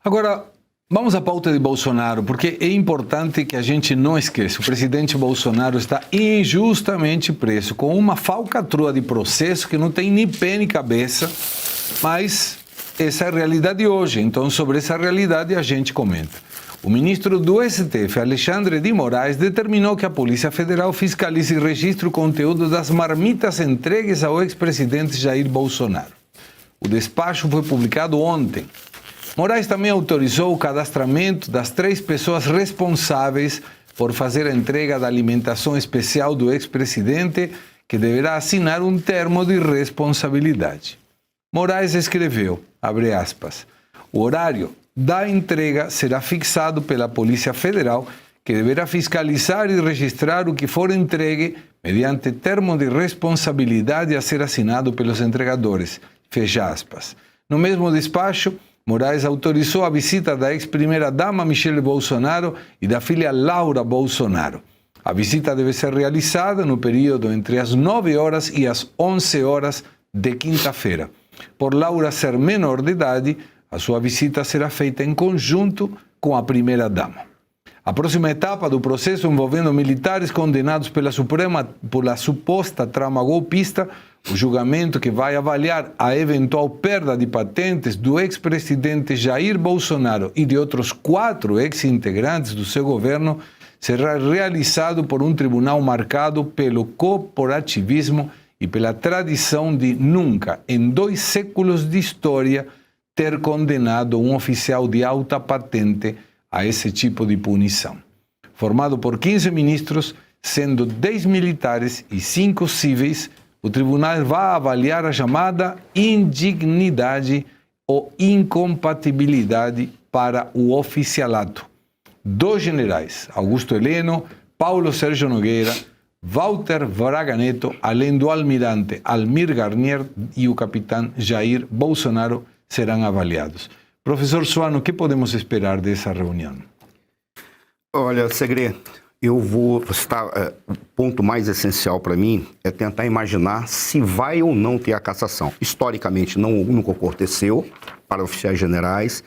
Agora, vamos à pauta de Bolsonaro, porque é importante que a gente não esqueça. O presidente Bolsonaro está injustamente preso, com uma falcatrua de processo que não tem nem pé nem cabeça, mas essa é a realidade hoje. Então, sobre essa realidade, a gente comenta. O ministro do STF, Alexandre de Moraes, determinou que a Polícia Federal fiscalize e registre o conteúdo das marmitas entregues ao ex-presidente Jair Bolsonaro. O despacho foi publicado ontem. Moraes também autorizou o cadastramento das 3 pessoas responsáveis por fazer a entrega da alimentação especial do ex-presidente, que deverá assinar um termo de responsabilidade. Moraes escreveu, abre aspas, o horário da entrega será fixado pela Polícia Federal, que deverá fiscalizar e registrar o que for entregue mediante termo de responsabilidade a ser assinado pelos entregadores. Fecha aspas. No mesmo despacho, Moraes autorizou a visita da ex-primeira-dama Michele Bolsonaro e da filha Laura Bolsonaro. A visita deve ser realizada no período entre as 9 horas e as 11 horas de quinta-feira. Por Laura ser menor de idade, a sua visita será feita em conjunto com a primeira-dama. A próxima etapa do processo envolvendo militares condenados pela Suprema por suposta trama golpista, o julgamento que vai avaliar a eventual perda de patentes do ex-presidente Jair Bolsonaro e de outros 4 ex-integrantes do seu governo, será realizado por um tribunal marcado pelo corporativismo e pela tradição de nunca, em 2 séculos de história, ter condenado um oficial de alta patente a esse tipo de punição. Formado por 15 ministros, sendo 10 militares e 5 civis, o tribunal vai avaliar a chamada indignidade ou incompatibilidade para o oficialato. 2 generais, Augusto Heleno, Paulo Sérgio Nogueira, Walter Braga Neto, além do almirante Almir Garnier e o capitão Jair Bolsonaro, serão avaliados. Professor Suano, o que podemos esperar dessa reunião? Olha, Segre, eu vou citar, o ponto mais essencial para mim é tentar imaginar se vai ou não ter a cassação. Historicamente, nunca aconteceu para oficiais generais.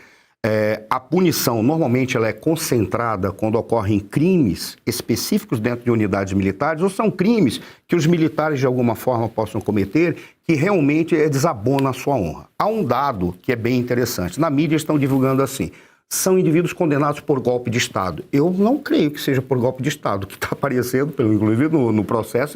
A punição, normalmente, ela é concentrada quando ocorrem crimes específicos dentro de unidades militares, ou são crimes que os militares, de alguma forma, possam cometer, que realmente desabona a sua honra. Há um dado que é bem interessante. Na mídia estão divulgando assim, são indivíduos condenados por golpe de Estado. Eu não creio que seja por golpe de Estado. O que está aparecendo, inclusive no processo,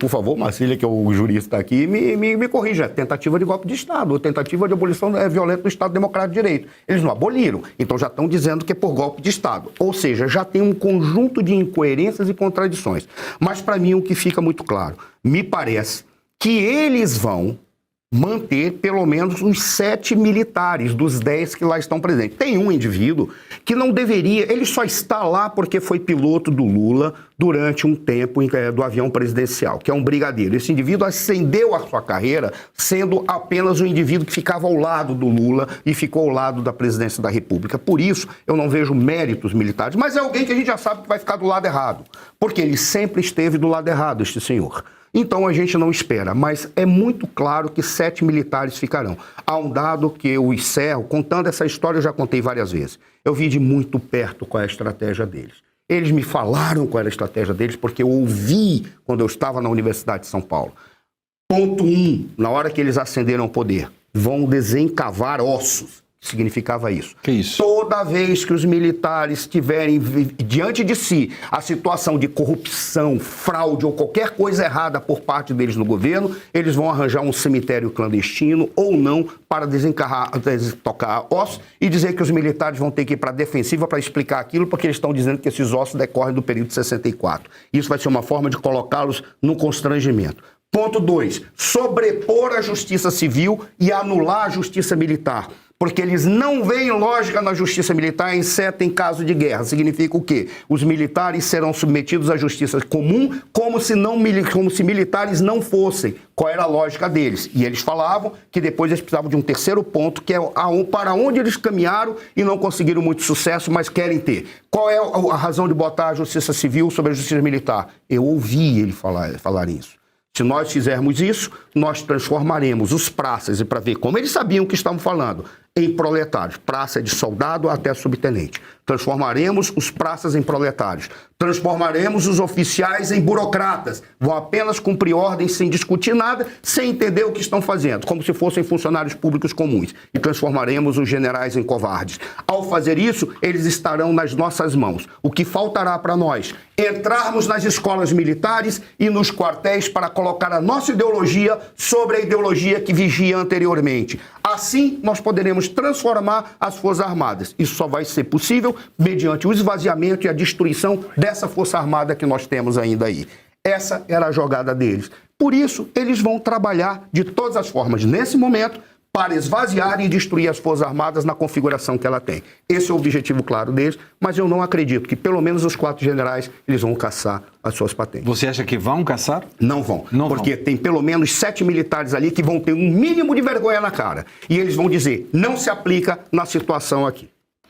por favor, Marcília, que é o jurista aqui, me corrija, tentativa de golpe de Estado, ou tentativa de abolição violenta do Estado Democrático de Direito. Eles não aboliram, então já estão dizendo que é por golpe de Estado. Ou seja, já tem um conjunto de incoerências e contradições. Mas, para mim, o que fica muito claro, me parece que eles vão manter pelo menos os 7 militares dos 10 que lá estão presentes. Tem um indivíduo que não deveria, ele só está lá porque foi piloto do Lula durante um tempo do avião presidencial, que é um brigadeiro. Esse indivíduo ascendeu a sua carreira sendo apenas um indivíduo que ficava ao lado do Lula e ficou ao lado da presidência da República. Por isso, eu não vejo méritos militares, mas é alguém que a gente já sabe que vai ficar do lado errado, porque ele sempre esteve do lado errado, este senhor. Então a gente não espera, mas é muito claro que 7 militares ficarão. Há um dado que eu encerro, contando essa história eu já contei várias vezes. Eu vi de muito perto qual é a estratégia deles. Eles me falaram qual era a estratégia deles porque eu ouvi quando eu estava na Universidade de São Paulo. Ponto 1, na hora que eles ascenderam ao poder, vão desencavar ossos. Significava isso. Que isso? Toda vez que os militares tiverem diante de si a situação de corrupção, fraude ou qualquer coisa errada por parte deles no governo, eles vão arranjar um cemitério clandestino ou não para destocar ossos e dizer que os militares vão ter que ir para a defensiva para explicar aquilo, porque eles estão dizendo que esses ossos decorrem do período de 64. Isso vai ser uma forma de colocá-los no constrangimento. Ponto 2, sobrepor a justiça civil e anular a justiça militar. Porque eles não veem lógica na justiça militar, exceto em caso de guerra. Significa o quê? Os militares serão submetidos à justiça comum como se militares não fossem. Qual era a lógica deles? E eles falavam que depois eles precisavam de um terceiro ponto, que é para onde eles caminharam e não conseguiram muito sucesso, mas querem ter. Qual é a razão de botar a justiça civil sobre a justiça militar? Eu ouvi ele falar isso. Se nós fizermos isso, nós transformaremos os praças, e para ver como eles sabiam o que estavam falando, em proletários. Praça de soldado até subtenente. Transformaremos os praças em proletários. Transformaremos os oficiais em burocratas. Vão apenas cumprir ordens sem discutir nada, sem entender o que estão fazendo, como se fossem funcionários públicos comuns. E transformaremos os generais em covardes. Ao fazer isso, eles estarão nas nossas mãos. O que faltará para nós? Entrarmos nas escolas militares e nos quartéis para colocar a nossa ideologia sobre a ideologia que vigia anteriormente. Assim, nós poderemos transformar as Forças Armadas. Isso só vai ser possível mediante o esvaziamento e a destruição dessa Força Armada que nós temos ainda aí. Essa era a jogada deles. Por isso, eles vão trabalhar de todas as formas, nesse momento, para esvaziar e destruir as Forças Armadas na configuração que ela tem. Esse é o objetivo claro deles, mas eu não acredito que pelo menos os 4 generais eles vão caçar as suas patentes. Você acha que vão caçar? Não vão, porque tem pelo menos 7 militares ali que vão ter um mínimo de vergonha na cara. E eles vão dizer, não se aplica na situação aqui.